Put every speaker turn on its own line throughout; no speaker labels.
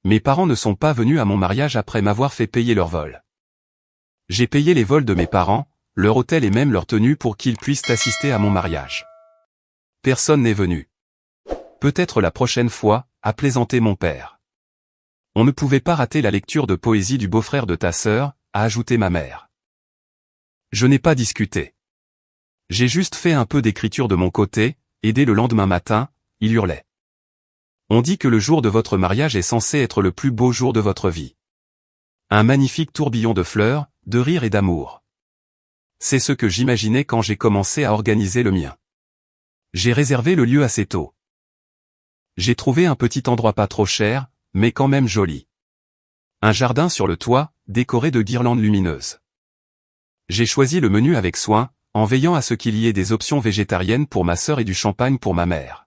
Mes parents ne sont pas venus à mon mariage après m'avoir fait payer leur vol. J'ai payé les vols de mes parents, leur hôtel et même leur tenue pour qu'ils puissent assister à mon mariage. Personne n'est venu. Peut-être la prochaine fois, a plaisanté mon père. On ne pouvait pas rater la lecture de poésie du beau-frère de ta sœur, a ajouté ma mère. Je n'ai pas discuté. J'ai juste fait un peu d'écriture de mon côté, et dès le lendemain matin, il hurlait. On dit que le jour de votre mariage est censé être le plus beau jour de votre vie. Un magnifique tourbillon de fleurs, de rire et d'amour. C'est ce que j'imaginais quand j'ai commencé à organiser le mien. J'ai réservé le lieu assez tôt. J'ai trouvé un petit endroit pas trop cher, mais quand même joli. Un jardin sur le toit, décoré de guirlandes lumineuses. J'ai choisi le menu avec soin, en veillant à ce qu'il y ait des options végétariennes pour ma sœur et du champagne pour ma mère.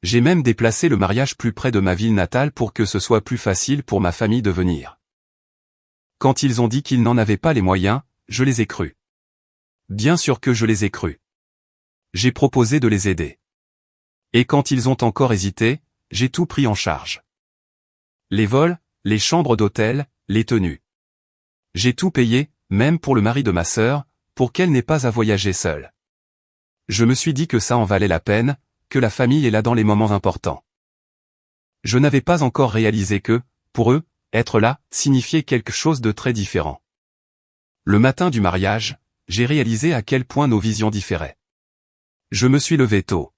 J'ai même déplacé le mariage plus près de ma ville natale pour que ce soit plus facile pour ma famille de venir. Quand ils ont dit qu'ils n'en avaient pas les moyens, je les ai crus. Bien sûr que je les ai crus. J'ai proposé de les aider. Et quand ils ont encore hésité, j'ai tout pris en charge. Les vols, les chambres d'hôtel, les tenues. J'ai tout payé, même pour le mari de ma sœur, pour qu'elle n'ait pas à voyager seule. Je me suis dit que ça en valait la peine, que la famille est là dans les moments importants. Je n'avais pas encore réalisé que, pour eux, être là, signifiait quelque chose de très différent. Le matin du mariage, j'ai réalisé à quel point nos visions différaient. Je me suis levé tôt.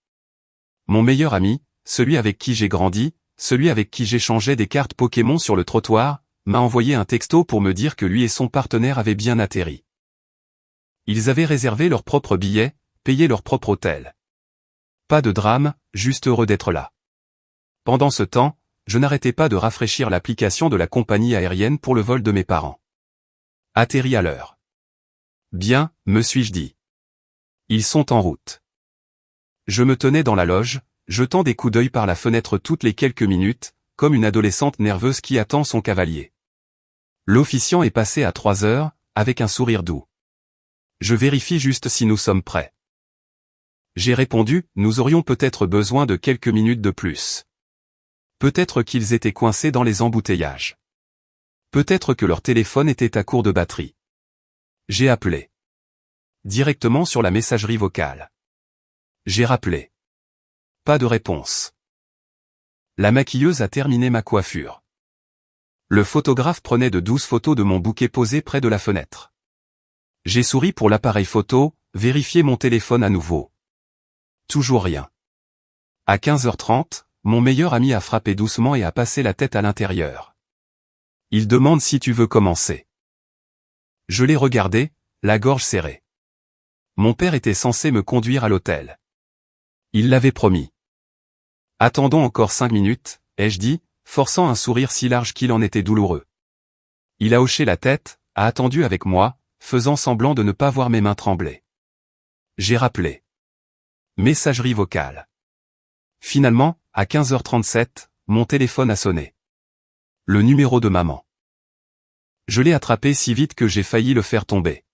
Mon meilleur ami, celui avec qui j'ai grandi, celui avec qui j'échangeais des cartes Pokémon sur le trottoir, m'a envoyé un texto pour me dire que lui et son partenaire avaient bien atterri. Ils avaient réservé leur propre billet, payé leur propre hôtel. Pas de drame, juste heureux d'être là. Pendant ce temps, je n'arrêtais pas de rafraîchir l'application de la compagnie aérienne pour le vol de mes parents. Atterri à l'heure. Bien, me suis-je dit. Ils sont en route. Je me tenais dans la loge, jetant des coups d'œil par la fenêtre toutes les quelques minutes, comme une adolescente nerveuse qui attend son cavalier. L'officiant est passé à 3 heures, avec un sourire doux. Je vérifie juste si nous sommes prêts. J'ai répondu, nous aurions peut-être besoin de quelques minutes de plus. Peut-être qu'ils étaient coincés dans les embouteillages. Peut-être que leur téléphone était à court de batterie. J'ai appelé. Directement sur la messagerie vocale. J'ai rappelé. Pas de réponse. La maquilleuse a terminé ma coiffure. Le photographe prenait de 12 photos de mon bouquet posé près de la fenêtre. J'ai souri pour l'appareil photo, vérifié mon téléphone à nouveau. Toujours rien. À 15h30, mon meilleur ami a frappé doucement et a passé la tête à l'intérieur. Il demande si tu veux commencer. Je l'ai regardé, la gorge serrée. Mon père était censé me conduire à l'hôtel. Il l'avait promis. Attendons encore 5 minutes, ai-je dit, forçant un sourire si large qu'il en était douloureux. Il a hoché la tête, a attendu avec moi, faisant semblant de ne pas voir mes mains trembler. J'ai rappelé. Messagerie vocale. Finalement, à 15h37, mon téléphone a sonné. Le numéro de maman. Je l'ai attrapé si vite que j'ai failli le faire tomber.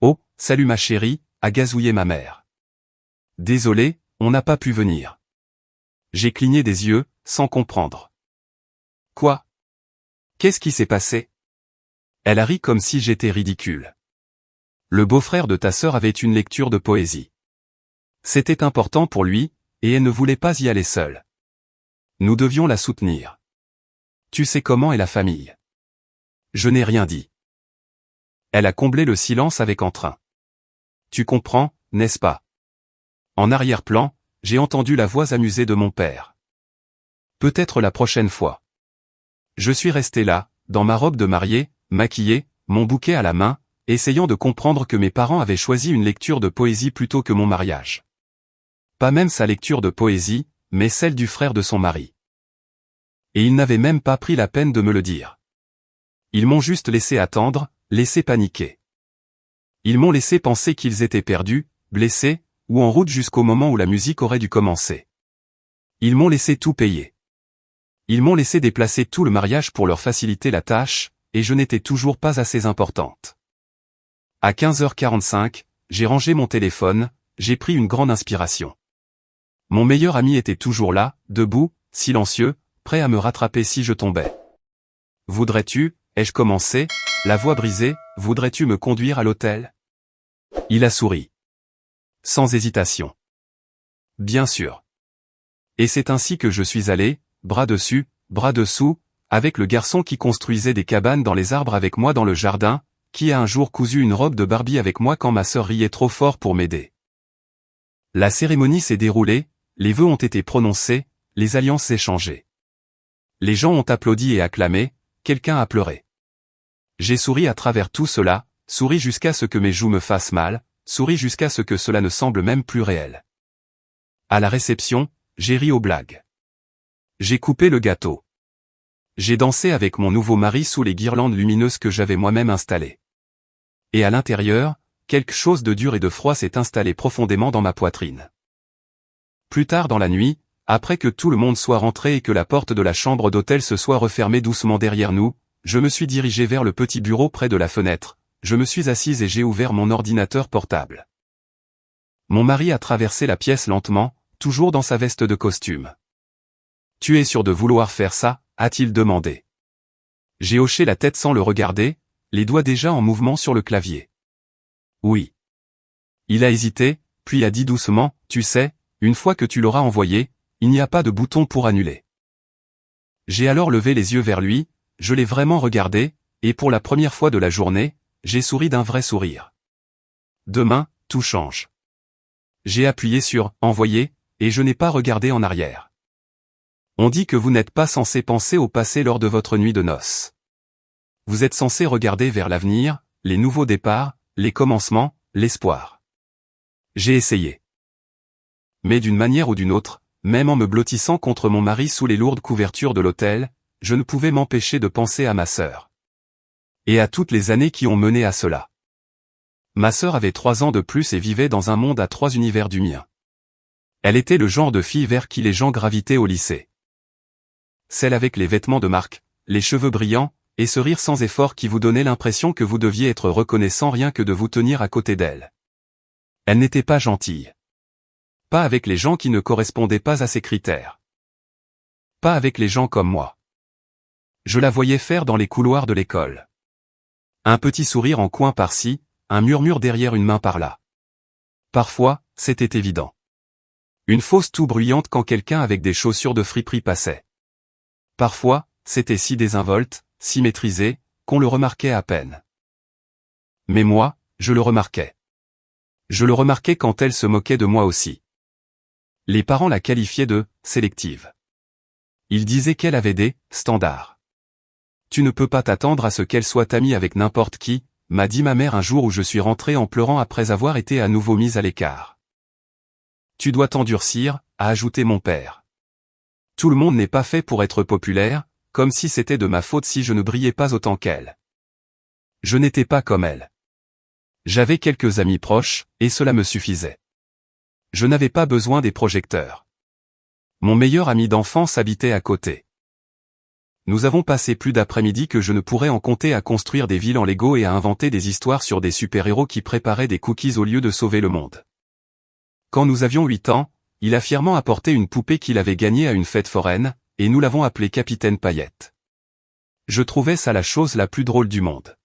Oh, salut ma chérie, a gazouillé ma mère. Désolé, on n'a pas pu venir. J'ai cligné des yeux, sans comprendre. Quoi? Qu'est-ce qui s'est passé? Elle a ri comme si j'étais ridicule. Le beau-frère de ta sœur avait une lecture de poésie. C'était important pour lui, et elle ne voulait pas y aller seule. Nous devions la soutenir. Tu sais comment est la famille. Je n'ai rien dit. Elle a comblé le silence avec entrain. Tu comprends, n'est-ce pas? En arrière-plan, j'ai entendu la voix amusée de mon père. Peut-être la prochaine fois. Je suis resté là, dans ma robe de mariée, maquillée, mon bouquet à la main, essayant de comprendre que mes parents avaient choisi une lecture de poésie plutôt que mon mariage. Pas même sa lecture de poésie, mais celle du frère de son mari. Et ils n'avaient même pas pris la peine de me le dire. Ils m'ont juste laissé attendre, laissé paniquer. Ils m'ont laissé penser qu'ils étaient perdus, blessés, ou en route jusqu'au moment où la musique aurait dû commencer. Ils m'ont laissé tout payer. Ils m'ont laissé déplacer tout le mariage pour leur faciliter la tâche, et je n'étais toujours pas assez importante. À 15h45, j'ai rangé mon téléphone, j'ai pris une grande inspiration. Mon meilleur ami était toujours là, debout, silencieux, prêt à me rattraper si je tombais. Voudrais-tu, ai-je commencé, la voix brisée, voudrais-tu me conduire à l'hôtel? Il a souri. Sans hésitation. Bien sûr. Et c'est ainsi que je suis allé, bras dessus, bras dessous, avec le garçon qui construisait des cabanes dans les arbres avec moi dans le jardin, qui a un jour cousu une robe de Barbie avec moi quand ma sœur riait trop fort pour m'aider. La cérémonie s'est déroulée, les vœux ont été prononcés, les alliances échangées. Les gens ont applaudi et acclamé, quelqu'un a pleuré. J'ai souri à travers tout cela, souri jusqu'à ce que mes joues me fassent mal, souri jusqu'à ce que cela ne semble même plus réel. À la réception, j'ai ri aux blagues. J'ai coupé le gâteau. J'ai dansé avec mon nouveau mari sous les guirlandes lumineuses que j'avais moi-même installées. Et à l'intérieur, quelque chose de dur et de froid s'est installé profondément dans ma poitrine. Plus tard dans la nuit, après que tout le monde soit rentré et que la porte de la chambre d'hôtel se soit refermée doucement derrière nous, je me suis dirigé vers le petit bureau près de la fenêtre, je me suis assise et j'ai ouvert mon ordinateur portable. Mon mari a traversé la pièce lentement, toujours dans sa veste de costume. « Tu es sûr de vouloir faire ça ?» a-t-il demandé. J'ai hoché la tête sans le regarder, les doigts déjà en mouvement sur le clavier. Oui. Il a hésité, puis a dit doucement, « Tu sais, une fois que tu l'auras envoyé, il n'y a pas de bouton pour annuler. » J'ai alors levé les yeux vers lui, je l'ai vraiment regardé, et pour la première fois de la journée, j'ai souri d'un vrai sourire. Demain, tout change. J'ai appuyé sur « Envoyer » et je n'ai pas regardé en arrière. On dit que vous n'êtes pas censé penser au passé lors de votre nuit de noces. Vous êtes censé regarder vers l'avenir, les nouveaux départs, les commencements, l'espoir. J'ai essayé. Mais d'une manière ou d'une autre, même en me blottissant contre mon mari sous les lourdes couvertures de l'hôtel, je ne pouvais m'empêcher de penser à ma sœur. Et à toutes les années qui ont mené à cela. Ma sœur avait 3 ans de plus et vivait dans un monde à 3 univers du mien. Elle était le genre de fille vers qui les gens gravitaient au lycée. Celle avec les vêtements de marque, les cheveux brillants, et ce rire sans effort qui vous donnait l'impression que vous deviez être reconnaissant rien que de vous tenir à côté d'elle. Elle n'était pas gentille. Pas avec les gens qui ne correspondaient pas à ses critères. Pas avec les gens comme moi. Je la voyais faire dans les couloirs de l'école. Un petit sourire en coin par-ci, un murmure derrière une main par-là. Parfois, c'était évident. Une fausse toux bruyante quand quelqu'un avec des chaussures de friperie passait. Parfois, c'était si désinvolte, si maîtrisé, qu'on le remarquait à peine. Mais moi, je le remarquais. Je le remarquais quand elle se moquait de moi aussi. Les parents la qualifiaient de « sélective ». Ils disaient qu'elle avait des « standards ». Tu ne peux pas t'attendre à ce qu'elle soit amie avec n'importe qui, m'a dit ma mère un jour où je suis rentré en pleurant après avoir été à nouveau mise à l'écart. Tu dois t'endurcir, a ajouté mon père. Tout le monde n'est pas fait pour être populaire, comme si c'était de ma faute si je ne brillais pas autant qu'elle. Je n'étais pas comme elle. J'avais quelques amis proches, et cela me suffisait. Je n'avais pas besoin des projecteurs. Mon meilleur ami d'enfance habitait à côté. Nous avons passé plus d'après-midi que je ne pourrais en compter à construire des villes en Lego et à inventer des histoires sur des super-héros qui préparaient des cookies au lieu de sauver le monde. Quand nous avions 8 ans, il a fièrement apporté une poupée qu'il avait gagnée à une fête foraine, et nous l'avons appelée Capitaine Paillette. Je trouvais ça la chose la plus drôle du monde.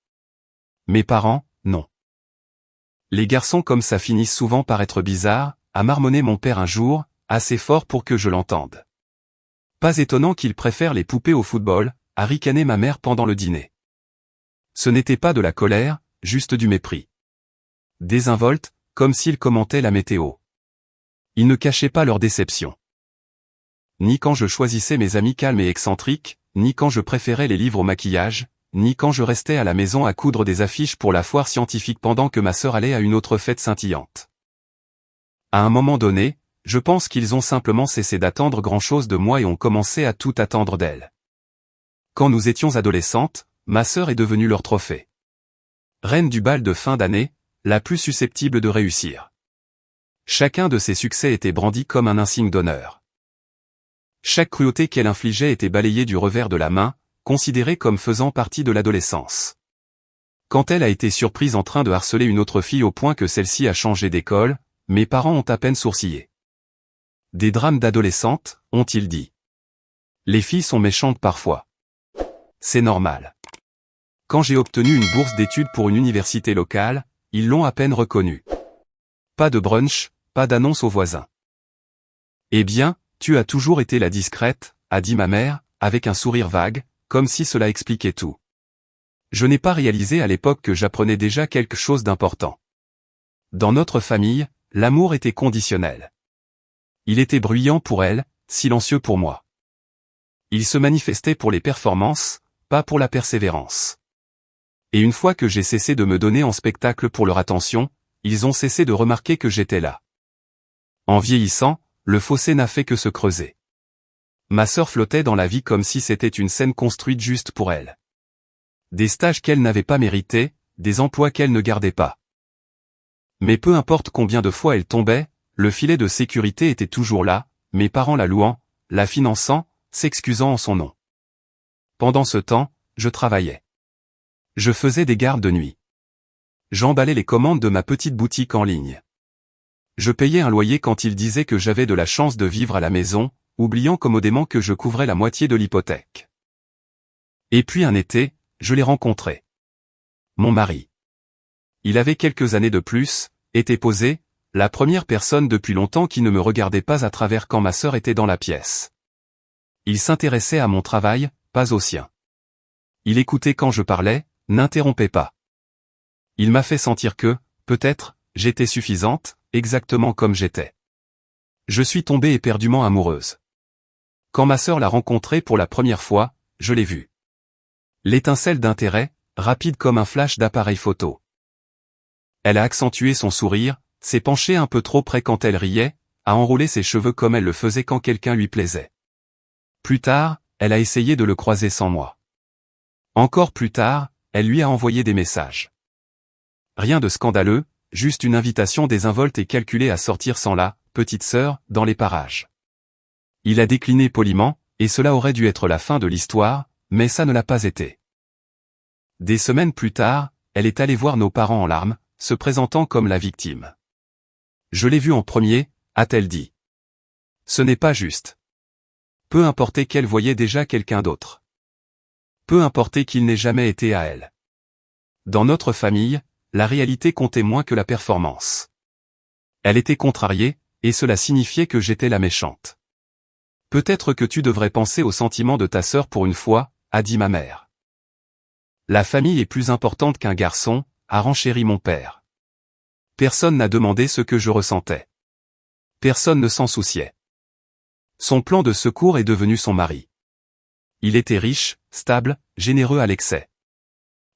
Mes parents, non. Les garçons comme ça finissent souvent par être bizarres, a marmonné mon père un jour, assez fort pour que je l'entende. Pas étonnant qu'il préfère les poupées au football, a ricané ma mère pendant le dîner. Ce n'était pas de la colère, juste du mépris. Désinvolte, comme s'ils commentaient la météo. Ils ne cachaient pas leur déception. Ni quand je choisissais mes amis calmes et excentriques, ni quand je préférais les livres au maquillage, ni quand je restais à la maison à coudre des affiches pour la foire scientifique pendant que ma sœur allait à une autre fête scintillante. À un moment donné, je pense qu'ils ont simplement cessé d'attendre grand-chose de moi et ont commencé à tout attendre d'elle. Quand nous étions adolescentes, ma sœur est devenue leur trophée. Reine du bal de fin d'année, la plus susceptible de réussir. Chacun de ses succès était brandi comme un insigne d'honneur. Chaque cruauté qu'elle infligeait était balayée du revers de la main, considérée comme faisant partie de l'adolescence. Quand elle a été surprise en train de harceler une autre fille au point que celle-ci a changé d'école, mes parents ont à peine sourcillé. Des drames d'adolescente, ont-ils dit. Les filles sont méchantes parfois. C'est normal. Quand j'ai obtenu une bourse d'études pour une université locale, ils l'ont à peine reconnue. Pas de brunch, pas d'annonce aux voisins. Eh bien, tu as toujours été la discrète, a dit ma mère, avec un sourire vague, comme si cela expliquait tout. Je n'ai pas réalisé à l'époque que j'apprenais déjà quelque chose d'important. Dans notre famille, l'amour était conditionnel. Il était bruyant pour elle, silencieux pour moi. Il se manifestait pour les performances, pas pour la persévérance. Et une fois que j'ai cessé de me donner en spectacle pour leur attention, ils ont cessé de remarquer que j'étais là. En vieillissant, le fossé n'a fait que se creuser. Ma sœur flottait dans la vie comme si c'était une scène construite juste pour elle. Des stages qu'elle n'avait pas mérités, des emplois qu'elle ne gardait pas. Mais peu importe combien de fois elle tombait, le filet de sécurité était toujours là, mes parents la louant, la finançant, s'excusant en son nom. Pendant ce temps, je travaillais. Je faisais des gardes de nuit. J'emballais les commandes de ma petite boutique en ligne. Je payais un loyer quand ils disaient que j'avais de la chance de vivre à la maison, oubliant commodément que je couvrais la moitié de l'hypothèque. Et puis un été, je l'ai rencontré. Mon mari. Il avait quelques années de plus, était posé, la première personne depuis longtemps qui ne me regardait pas à travers quand ma sœur était dans la pièce. Il s'intéressait à mon travail, pas au sien. Il écoutait quand je parlais, n'interrompait pas. Il m'a fait sentir que, peut-être, j'étais suffisante, exactement comme j'étais. Je suis tombée éperdument amoureuse. Quand ma sœur l'a rencontré pour la première fois, je l'ai vu. L'étincelle d'intérêt, rapide comme un flash d'appareil photo. Elle a accentué son sourire, s'est penchée un peu trop près quand elle riait, a enroulé ses cheveux comme elle le faisait quand quelqu'un lui plaisait. Plus tard, elle a essayé de le croiser sans moi. Encore plus tard, elle lui a envoyé des messages. Rien de scandaleux, juste une invitation désinvolte et calculée à sortir sans la petite sœur dans les parages. Il a décliné poliment, et cela aurait dû être la fin de l'histoire, mais ça ne l'a pas été. Des semaines plus tard, elle est allée voir nos parents en larmes, se présentant comme la victime. Je l'ai vue en premier, a-t-elle dit. Ce n'est pas juste. Peu importait qu'elle voyait déjà quelqu'un d'autre. Peu importait qu'il n'ait jamais été à elle. Dans notre famille, la réalité comptait moins que la performance. Elle était contrariée, et cela signifiait que j'étais la méchante. Peut-être que tu devrais penser aux sentiments de ta sœur pour une fois, a dit ma mère. La famille est plus importante qu'un garçon, a renchéri mon père. Personne n'a demandé ce que je ressentais. Personne ne s'en souciait. Son plan de secours est devenu son mari. Il était riche, stable, généreux à l'excès.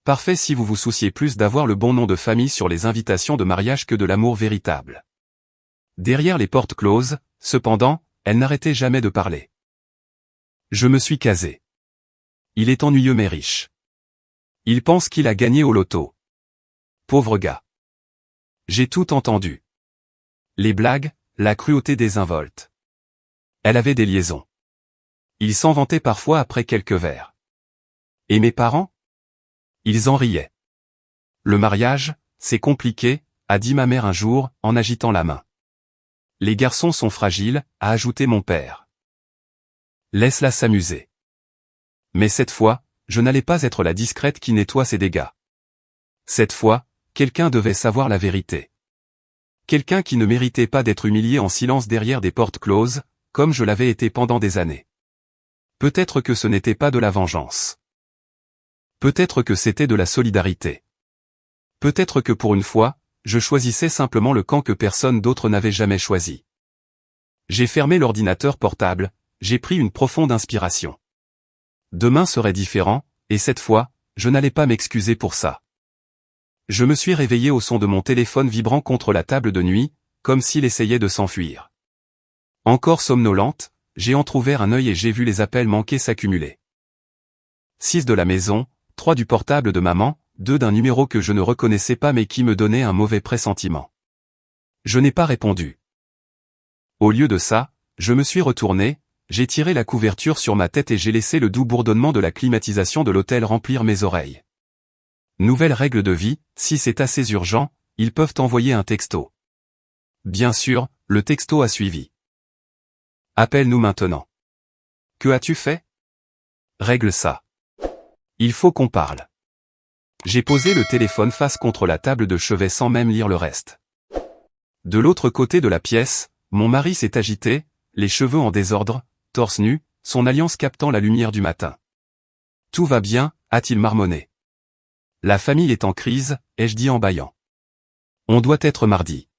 Parfait si vous vous souciez plus d'avoir le bon nom de famille sur les invitations de mariage que de l'amour véritable. Derrière les portes closes, cependant, elle n'arrêtait jamais de parler. Je me suis casé. Il est ennuyeux mais riche. Il pense qu'il a gagné au loto. Pauvre gars. J'ai tout entendu. Les blagues, la cruauté désinvolte. Elle avait des liaisons. Il s'en vantait parfois après quelques verres. Et mes parents? Ils en riaient. Le mariage, c'est compliqué, a dit ma mère un jour, en agitant la main. Les garçons sont fragiles, a ajouté mon père. Laisse-la s'amuser. Mais cette fois, je n'allais pas être la discrète qui nettoie ses dégâts. Cette fois, quelqu'un devait savoir la vérité. Quelqu'un qui ne méritait pas d'être humilié en silence derrière des portes closes, comme je l'avais été pendant des années. Peut-être que ce n'était pas de la vengeance. Peut-être que c'était de la solidarité. Peut-être que pour une fois, je choisissais simplement le camp que personne d'autre n'avait jamais choisi. J'ai fermé l'ordinateur portable, j'ai pris une profonde inspiration. Demain serait différent, et cette fois, je n'allais pas m'excuser pour ça. Je me suis réveillé au son de mon téléphone vibrant contre la table de nuit, comme s'il essayait de s'enfuir. Encore somnolente, j'ai entrouvert un œil et j'ai vu les appels manqués s'accumuler. 6 de la maison, 3 du portable de maman, 2 d'un numéro que je ne reconnaissais pas mais qui me donnait un mauvais pressentiment. Je n'ai pas répondu. Au lieu de ça, je me suis retourné, j'ai tiré la couverture sur ma tête et j'ai laissé le doux bourdonnement de la climatisation de l'hôtel remplir mes oreilles. Nouvelle règle de vie, si c'est assez urgent, ils peuvent envoyer un texto. Bien sûr, le texto a suivi. Appelle-nous maintenant. Que as-tu fait? Règle ça. Il faut qu'on parle. J'ai posé le téléphone face contre la table de chevet sans même lire le reste. De l'autre côté de la pièce, mon mari s'est agité, les cheveux en désordre, torse nu, son alliance captant la lumière du matin. Tout va bien, a-t-il marmonné. La famille est en crise, ai-je dit en bâillant. On doit être mardi.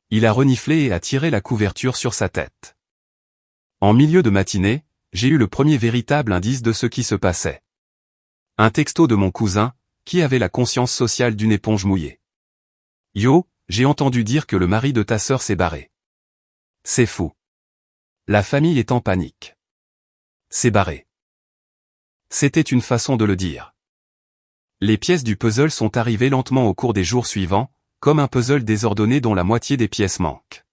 Il a reniflé et a tiré la couverture sur sa tête. En milieu de matinée, j'ai eu le premier véritable indice de ce qui se passait. Un texto de mon cousin, qui avait la conscience sociale d'une éponge mouillée. Yo, j'ai entendu dire que le mari de ta sœur s'est barré. C'est fou. La famille est en panique. C'est barré. C'était une façon de le dire. Les pièces du puzzle sont arrivées lentement au cours des jours suivants, comme un puzzle désordonné dont la moitié des pièces manque.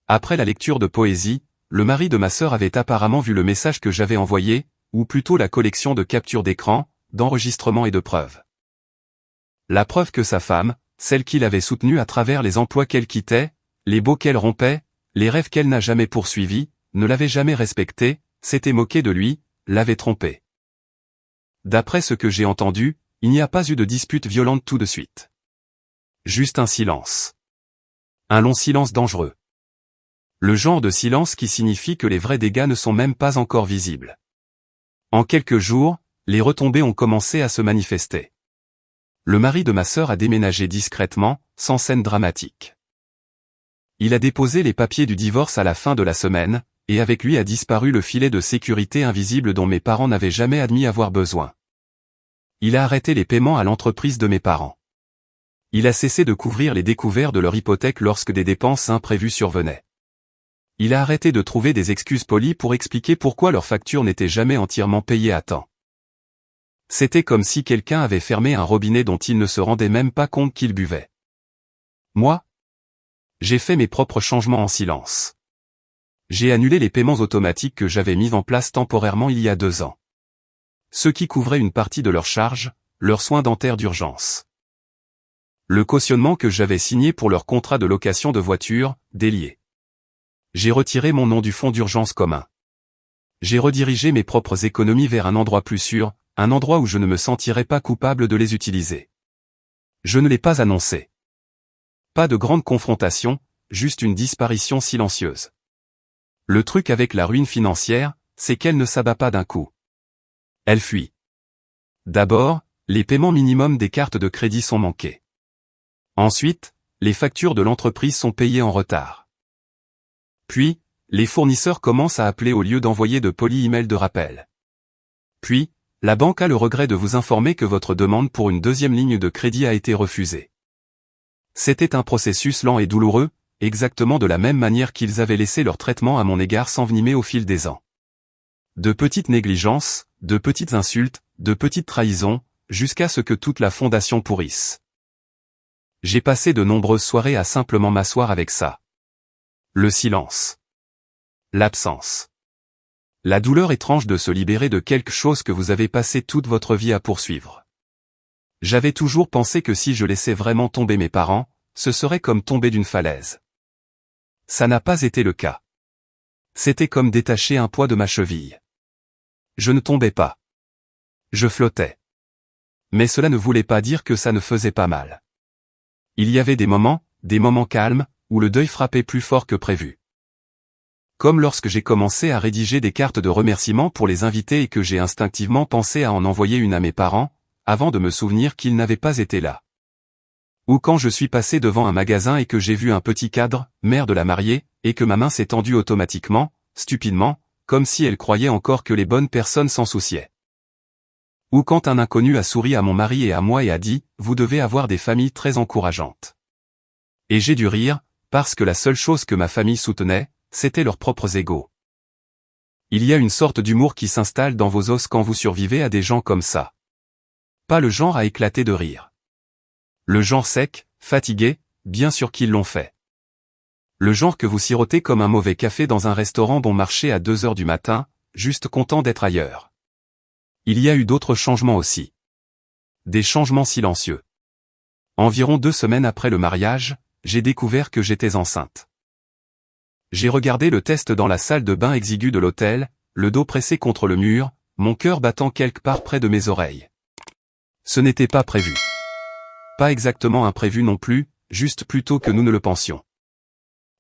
Après la lecture de poésie, le mari de ma sœur avait apparemment vu le message que j'avais envoyé, ou plutôt la collection de captures d'écran, d'enregistrements et de preuves. La preuve que sa femme, celle qu'il avait soutenue à travers les emplois qu'elle quittait, les baux qu'elle rompait, les rêves qu'elle n'a jamais poursuivis, ne l'avait jamais respecté, s'était moqué de lui, l'avait trompé. D'après ce que j'ai entendu, il n'y a pas eu de dispute violente tout de suite. Juste un silence. Un long silence dangereux. Le genre de silence qui signifie que les vrais dégâts ne sont même pas encore visibles. En quelques jours, les retombées ont commencé à se manifester. Le mari de ma sœur a déménagé discrètement, sans scène dramatique. Il a déposé les papiers du divorce à la fin de la semaine, et avec lui a disparu le filet de sécurité invisible dont mes parents n'avaient jamais admis avoir besoin. Il a arrêté les paiements à l'entreprise de mes parents. Il a cessé de couvrir les découverts de leur hypothèque lorsque des dépenses imprévues survenaient. Il a arrêté de trouver des excuses polies pour expliquer pourquoi leurs factures n'étaient jamais entièrement payées à temps. C'était comme si quelqu'un avait fermé un robinet dont il ne se rendait même pas compte qu'il buvait. Moi, j'ai fait mes propres changements en silence. J'ai annulé les paiements automatiques que j'avais mis en place temporairement il y a 2 ans. Ceux qui couvraient une partie de leurs charges, leurs soins dentaires d'urgence. Le cautionnement que j'avais signé pour leur contrat de location de voiture, délié. J'ai retiré mon nom du fonds d'urgence commun. J'ai redirigé mes propres économies vers un endroit plus sûr, un endroit où je ne me sentirais pas coupable de les utiliser. Je ne l'ai pas annoncé. Pas de grande confrontation, juste une disparition silencieuse. Le truc avec la ruine financière, c'est qu'elle ne s'abat pas d'un coup. Elle fuit. D'abord, les paiements minimums des cartes de crédit sont manqués. Ensuite, les factures de l'entreprise sont payées en retard. Puis, les fournisseurs commencent à appeler au lieu d'envoyer de polis emails de rappel. Puis, la banque a le regret de vous informer que votre demande pour une deuxième ligne de crédit a été refusée. C'était un processus lent et douloureux, exactement de la même manière qu'ils avaient laissé leur traitement à mon égard s'envenimer au fil des ans. De petites négligences, de petites insultes, de petites trahisons, jusqu'à ce que toute la fondation pourrisse. J'ai passé de nombreuses soirées à simplement m'asseoir avec ça. Le silence. L'absence. La douleur étrange de se libérer de quelque chose que vous avez passé toute votre vie à poursuivre. J'avais toujours pensé que si je laissais vraiment tomber mes parents, ce serait comme tomber d'une falaise. Ça n'a pas été le cas. C'était comme détacher un poids de ma cheville. Je ne tombais pas. Je flottais. Mais cela ne voulait pas dire que ça ne faisait pas mal. Il y avait des moments calmes, où le deuil frappait plus fort que prévu. Comme lorsque j'ai commencé à rédiger des cartes de remerciement pour les invités et que j'ai instinctivement pensé à en envoyer une à mes parents, avant de me souvenir qu'ils n'avaient pas été là. Ou quand je suis passé devant un magasin et que j'ai vu un petit cadre, mère de la mariée, et que ma main s'est tendue automatiquement, stupidement, comme si elle croyait encore que les bonnes personnes s'en souciaient. Ou quand un inconnu a souri à mon mari et à moi et a dit « Vous devez avoir des familles très encourageantes ». Et j'ai dû rire, parce que la seule chose que ma famille soutenait, c'était leurs propres égos. Il y a une sorte d'humour qui s'installe dans vos os quand vous survivez à des gens comme ça. Pas le genre à éclater de rire. Le genre sec, fatigué, bien sûr qu'ils l'ont fait. Le genre que vous sirotez comme un mauvais café dans un restaurant bon marché à 2 heures du matin, juste content d'être ailleurs. Il y a eu d'autres changements aussi. Des changements silencieux. Environ 2 semaines après le mariage, j'ai découvert que j'étais enceinte. J'ai regardé le test dans la salle de bain exiguë de l'hôtel, le dos pressé contre le mur, mon cœur battant quelque part près de mes oreilles. Ce n'était pas prévu. Pas exactement imprévu non plus, juste plus tôt que nous ne le pensions.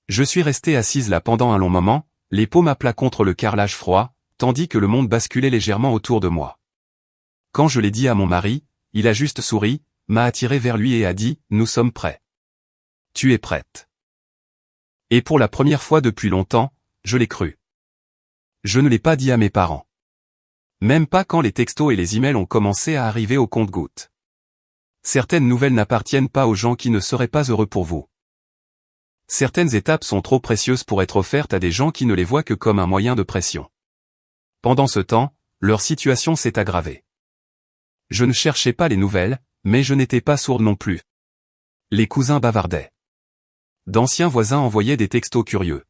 Je suis restée assise là pendant un long moment, les paumes à plat contre le carrelage froid, tandis que le monde basculait légèrement autour de moi. Quand je l'ai dit à mon mari, il a juste souri, m'a attiré vers lui et a dit « Nous sommes prêts. Tu es prête. » Et pour la première fois depuis longtemps, je l'ai cru. Je ne l'ai pas dit à mes parents. Même pas quand les textos et les emails ont commencé à arriver au compte-gouttes. Certaines nouvelles n'appartiennent pas aux gens qui ne seraient pas heureux pour vous. Certaines étapes sont trop précieuses pour être offertes à des gens qui ne les voient que comme un moyen de pression. Pendant ce temps, leur situation s'est aggravée. Je ne cherchais pas les nouvelles, mais je n'étais pas sourde non plus. Les cousins bavardaient. D'anciens voisins envoyaient des textos curieux.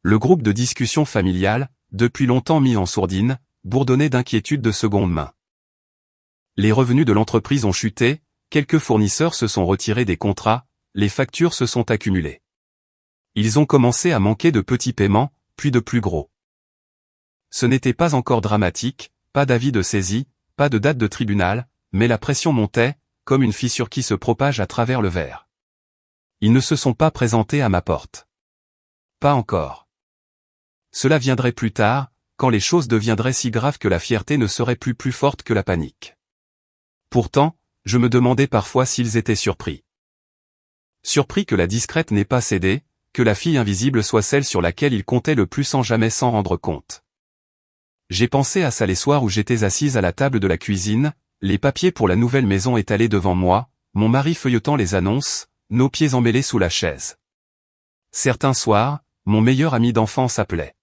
Le groupe de discussion familiale, depuis longtemps mis en sourdine, bourdonnait d'inquiétudes de seconde main. Les revenus de l'entreprise ont chuté, quelques fournisseurs se sont retirés des contrats, les factures se sont accumulées. Ils ont commencé à manquer de petits paiements, puis de plus gros. Ce n'était pas encore dramatique, pas d'avis de saisie, pas de date de tribunal, mais la pression montait, comme une fissure qui se propage à travers le verre. Ils ne se sont pas présentés à ma porte. Pas encore. Cela viendrait plus tard, quand les choses deviendraient si graves que la fierté ne serait plus forte que la panique. Pourtant, je me demandais parfois s'ils étaient surpris. Surpris que la discrète n'ait pas cédé, que la fille invisible soit celle sur laquelle ils comptaient le plus sans jamais s'en rendre compte. J'ai pensé à ça les soirs où j'étais assise à la table de la cuisine, les papiers pour la nouvelle maison étalés devant moi, mon mari feuilletant les annonces, nos pieds emmêlés sous la chaise. Certains soirs, mon meilleur ami d'enfance appelait.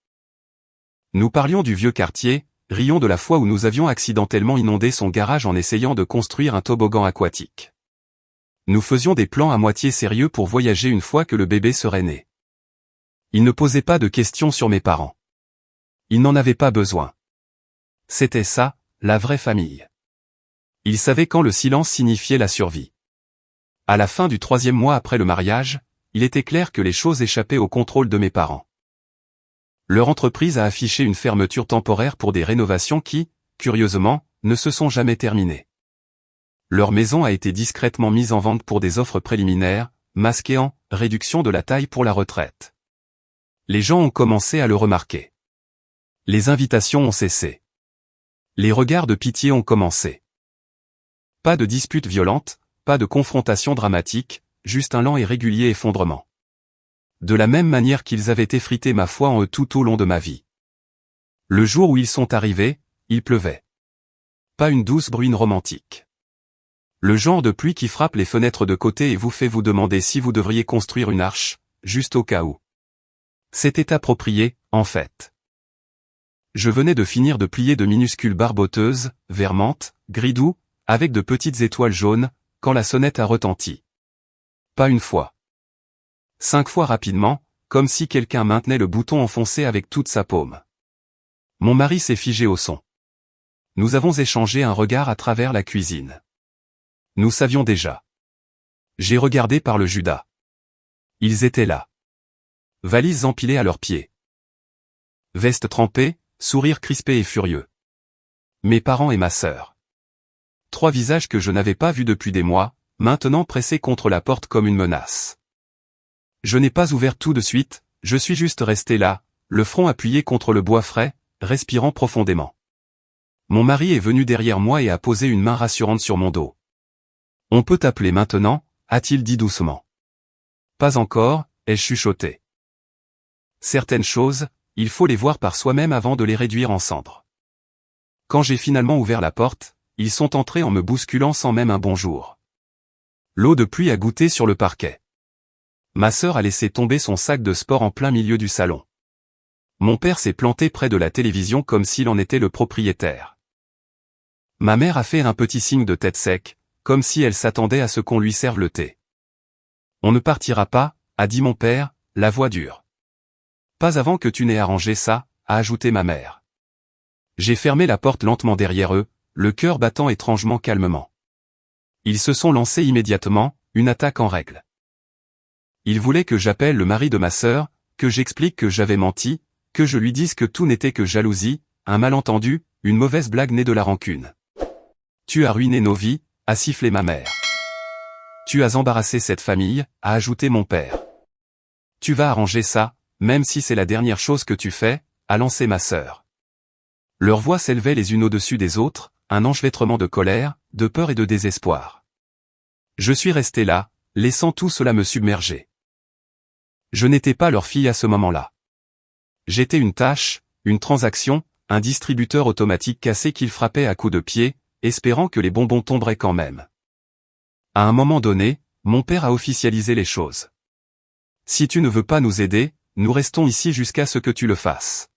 Nous parlions du vieux quartier, rions de la fois où nous avions accidentellement inondé son garage en essayant de construire un toboggan aquatique. Nous faisions des plans à moitié sérieux pour voyager une fois que le bébé serait né. Il ne posait pas de questions sur mes parents. Il n'en avait pas besoin. C'était ça, la vraie famille. Il savait quand le silence signifiait la survie. À la fin du 3e mois après le mariage, il était clair que les choses échappaient au contrôle de mes parents. Leur entreprise a affiché une fermeture temporaire pour des rénovations qui, curieusement, ne se sont jamais terminées. Leur maison a été discrètement mise en vente pour des offres préliminaires, masquées en « réduction de la taille pour la retraite ». Les gens ont commencé à le remarquer. Les invitations ont cessé. Les regards de pitié ont commencé. Pas de disputes violentes, pas de confrontation dramatique, juste un lent et régulier effondrement. De la même manière qu'ils avaient effrité ma foi en eux tout au long de ma vie. Le jour où ils sont arrivés, il pleuvait. Pas une douce bruine romantique. Le genre de pluie qui frappe les fenêtres de côté et vous fait vous demander si vous devriez construire une arche, juste au cas où. C'était approprié, en fait. Je venais de finir de plier de minuscules barboteuses, vermantes, gris doux, avec de petites étoiles jaunes, quand la sonnette a retenti. Pas une fois. 5 fois rapidement, comme si quelqu'un maintenait le bouton enfoncé avec toute sa paume. Mon mari s'est figé au son. Nous avons échangé un regard à travers la cuisine. Nous savions déjà. J'ai regardé par le Judas. Ils étaient là. Valises empilées à leurs pieds. Veste trempée, sourire crispé et furieux. Mes parents et ma sœur. 3 visages que je n'avais pas vus depuis des mois, maintenant pressés contre la porte comme une menace. Je n'ai pas ouvert tout de suite, je suis juste resté là, le front appuyé contre le bois frais, respirant profondément. Mon mari est venu derrière moi et a posé une main rassurante sur mon dos. « On peut t'appeler maintenant » a-t-il dit doucement. « Pas encore » ai-je chuchoté. Certaines choses, il faut les voir par soi-même avant de les réduire en cendres. Quand j'ai finalement ouvert la porte, ils sont entrés en me bousculant sans même un bonjour. L'eau de pluie a goûté sur le parquet. Ma sœur a laissé tomber son sac de sport en plein milieu du salon. Mon père s'est planté près de la télévision comme s'il en était le propriétaire. Ma mère a fait un petit signe de tête sec, comme si elle s'attendait à ce qu'on lui serve le thé. « On ne partira pas » a dit mon père, la voix dure. « Pas avant que tu n'aies arrangé ça » a ajouté ma mère. J'ai fermé la porte lentement derrière eux, le cœur battant étrangement calmement. Ils se sont lancés immédiatement, une attaque en règle. Ils voulaient que j'appelle le mari de ma sœur, que j'explique que j'avais menti, Que je lui dise que tout n'était que jalousie, un malentendu, une mauvaise blague née de la rancune. Tu as ruiné nos vies, a sifflé ma mère. Tu as embarrassé cette famille, a ajouté mon père. Tu vas arranger ça, même si c'est la dernière chose que tu fais, a lancé ma sœur. Leurs voix s'élevaient les unes au-dessus des autres, un enchevêtrement de colère, de peur et de désespoir. Je suis resté là, laissant tout cela me submerger. Je n'étais pas leur fille à ce moment-là. J'étais une tâche, une transaction, un distributeur automatique cassé qu'ils frappaient à coups de pied, espérant que les bonbons tomberaient quand même. À un moment donné, mon père a officialisé les choses. Si tu ne veux pas nous aider, nous restons ici jusqu'à ce que tu le fasses.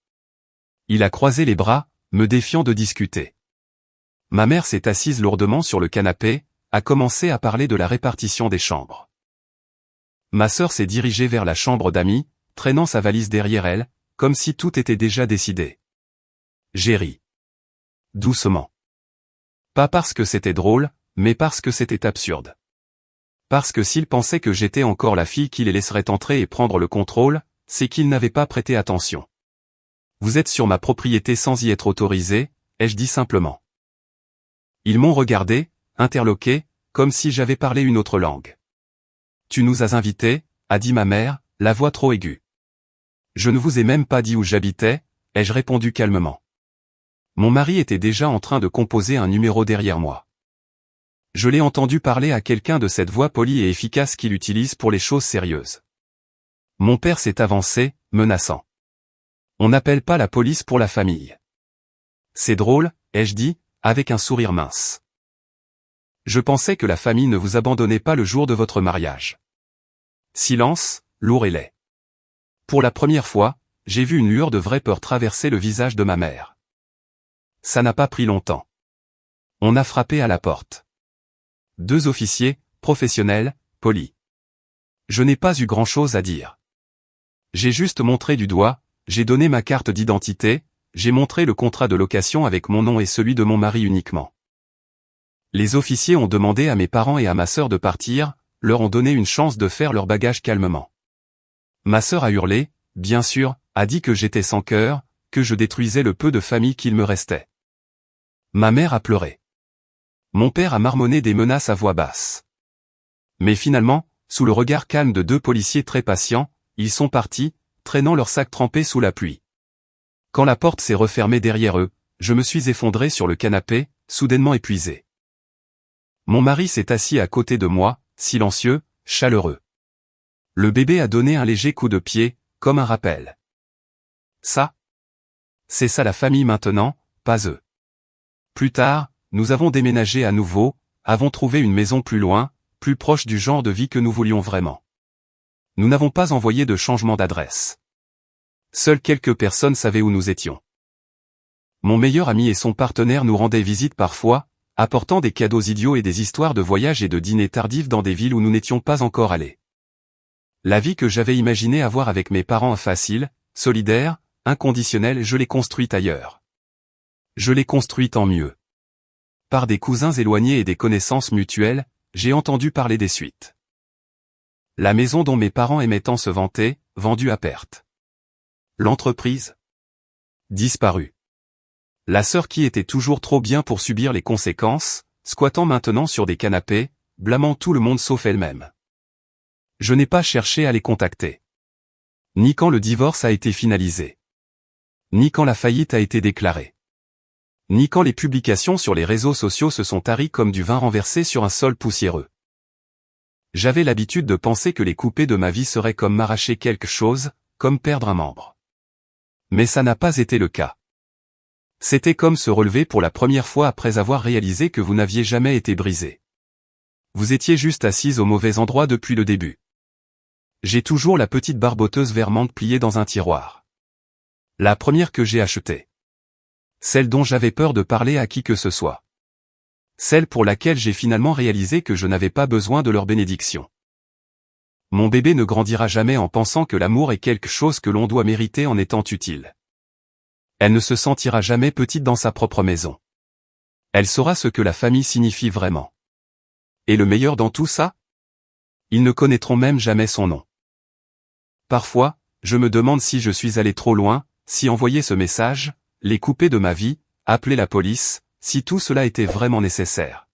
Il a croisé les bras, me défiant de discuter. Ma mère s'est assise lourdement sur le canapé, a commencé à parler de la répartition des chambres. Ma sœur s'est dirigée vers la chambre d'amis, traînant sa valise derrière elle, comme si tout était déjà décidé. J'ai ri. Doucement. Pas parce que c'était drôle, mais parce que c'était absurde. Parce que s'ils pensaient que j'étais encore la fille qui les laisserait entrer et prendre le contrôle, c'est qu'ils n'avaient pas prêté attention. Vous êtes sur ma propriété sans y être autorisé, ai-je dit simplement. Ils m'ont regardé, interloqué, comme si j'avais parlé une autre langue. Tu nous as invités, a dit ma mère, la voix trop aiguë. Je ne vous ai même pas dit où j'habitais, ai-je répondu calmement. Mon mari était déjà en train de composer un numéro derrière moi. Je l'ai entendu parler à quelqu'un de cette voix polie et efficace qu'il utilise pour les choses sérieuses. Mon père s'est avancé, menaçant. On n'appelle pas la police pour la famille. C'est drôle, ai-je dit, avec un sourire mince. Je pensais que la famille ne vous abandonnait pas le jour de votre mariage. Silence, lourd et laid. Pour la première fois, j'ai vu une lueur de vraie peur traverser le visage de ma mère. Ça n'a pas pris longtemps. On a frappé à la porte. 2 officiers, professionnels, polis. Je n'ai pas eu grand-chose à dire. J'ai juste montré du doigt, j'ai donné ma carte d'identité, j'ai montré le contrat de location avec mon nom et celui de mon mari uniquement. Les officiers ont demandé à mes parents et à ma sœur de partir, leur ont donné une chance de faire leur bagage calmement. Ma sœur a hurlé, bien sûr, a dit que j'étais sans cœur, que je détruisais le peu de famille qu'il me restait. Ma mère a pleuré. Mon père a marmonné des menaces à voix basse. Mais finalement, sous le regard calme de 2 policiers très patients, ils sont partis, traînant leurs sacs trempés sous la pluie. Quand la porte s'est refermée derrière eux, je me suis effondré sur le canapé, soudainement épuisé. Mon mari s'est assis à côté de moi, silencieux, chaleureux. Le bébé a donné un léger coup de pied, comme un rappel. Ça? C'est ça la famille maintenant, pas eux. Plus tard, nous avons déménagé à nouveau, avons trouvé une maison plus loin, plus proche du genre de vie que nous voulions vraiment. Nous n'avons pas envoyé de changement d'adresse. Seules quelques personnes savaient où nous étions. Mon meilleur ami et son partenaire nous rendaient visite parfois, apportant des cadeaux idiots et des histoires de voyages et de dîners tardifs dans des villes où nous n'étions pas encore allés. La vie que j'avais imaginé avoir avec mes parents facile, solidaire, inconditionnelle, je l'ai construite ailleurs. Je l'ai construite en mieux. Par des cousins éloignés et des connaissances mutuelles, j'ai entendu parler des suites. La maison dont mes parents aimaient tant se vanter, vendue à perte. L'entreprise? Disparue. La sœur qui était toujours trop bien pour subir les conséquences, squattant maintenant sur des canapés, blâmant tout le monde sauf elle-même. Je n'ai pas cherché à les contacter. Ni quand le divorce a été finalisé. Ni quand la faillite a été déclarée. Ni quand les publications sur les réseaux sociaux se sont taries comme du vin renversé sur un sol poussiéreux. J'avais l'habitude de penser que les coupés de ma vie seraient comme m'arracher quelque chose, comme perdre un membre. Mais ça n'a pas été le cas. C'était comme se relever pour la première fois après avoir réalisé que vous n'aviez jamais été brisé. Vous étiez juste assise au mauvais endroit depuis le début. J'ai toujours la petite barboteuse vermante pliée dans un tiroir. La première que j'ai achetée. Celle dont j'avais peur de parler à qui que ce soit. Celle pour laquelle j'ai finalement réalisé que je n'avais pas besoin de leur bénédiction. Mon bébé ne grandira jamais en pensant que l'amour est quelque chose que l'on doit mériter en étant utile. Elle ne se sentira jamais petite dans sa propre maison. Elle saura ce que la famille signifie vraiment. Et le meilleur dans tout ça? Ils ne connaîtront même jamais son nom. Parfois, je me demande si je suis allé trop loin, si envoyer ce message, les couper de ma vie, appeler la police, si tout cela était vraiment nécessaire.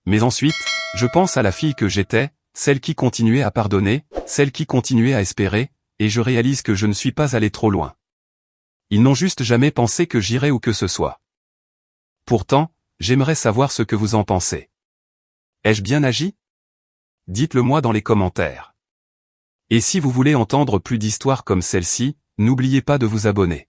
Mais ensuite, je pense à la fille que j'étais, celle qui continuait à pardonner, celle qui continuait à espérer, et je réalise que je ne suis pas allé trop loin. Ils n'ont juste jamais pensé que j'irais où que ce soit. Pourtant, j'aimerais savoir ce que vous en pensez. Ai-je bien agi? Dites-le moi dans les commentaires. Et si vous voulez entendre plus d'histoires comme celle-ci, n'oubliez pas de vous abonner.